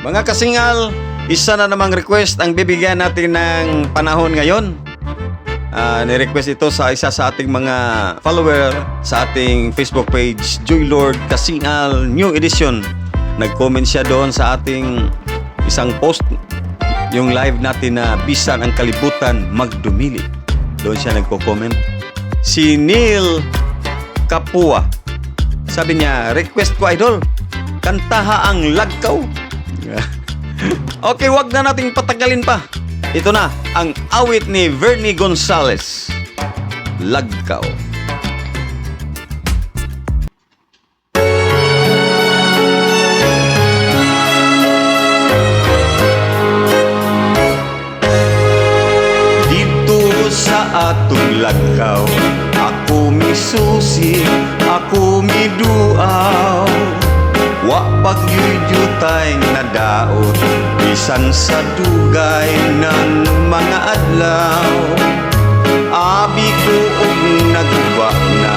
Mga kasingal, isa na namang request ang bibigyan natin ng panahon ngayon. Ni-request ito sa isa sa ating mga follower sa ating Facebook page, Joy Lord Kasingal New Edition. Nag-comment siya doon sa ating isang post, yung live natin na bisan ang kalibutan magdumili. Doon siya nagko-comment. Si Neil Kapua. Sabi niya, request ko idol, kantaha ang Lagkaw. Okay, wag na nating patagalin pa. Ito na ang awit ni Vernie Gonzalez, Lagkaw. Dito sa atong Lagkaw, ako misusi, ako miduaw. Wa pagyuyutay na daot, bisan sa dugay ng mga adlaw. Abi ko og naguba na,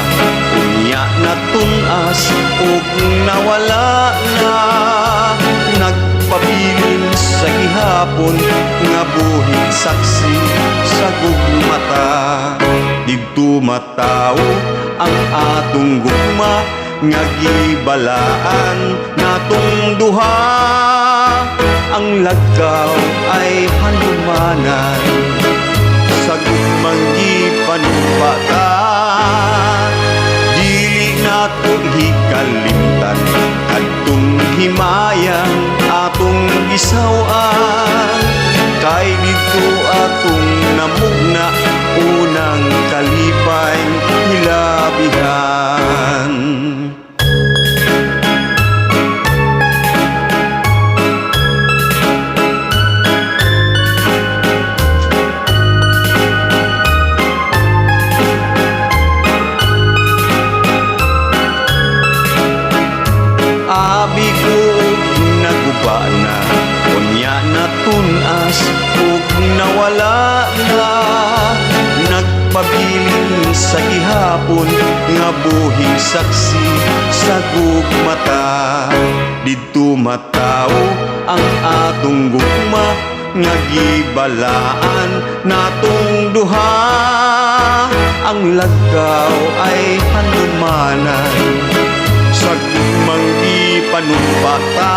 unya na tunas og nawala na. Nagpabilin sa gihapon, nga buhig saksi sa gugmata. Didto mataw ang atong gugma, nga gibalaan natong duha. Ang Lagkaw ay hanumanan, sa gugmang gipanumbata. Dili nato hikalimtan, kadtong himayang atong gisawan. Kay dito atong namugna, unang kalipay hilabihan. Abi ko naguba na, unya na tunas ug nawala na. Nagpabilin sa gihapon, nga buhing saksi sa gugmata. Didto mataw ang atong gugma, nga gibalaan natong duha. Ang Lagkaw ay hanumanan, sa gugmang ipanumbata.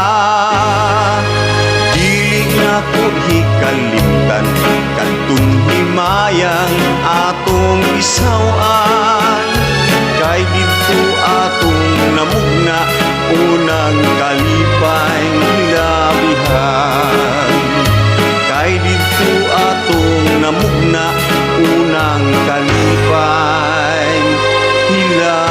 Dili na ko hikalimtan, kadtong himayang atong isawan. Kay dito atong namugna, unang kalipay hilabihan. Kay dito atong namugna, unang kalipay hilabihan.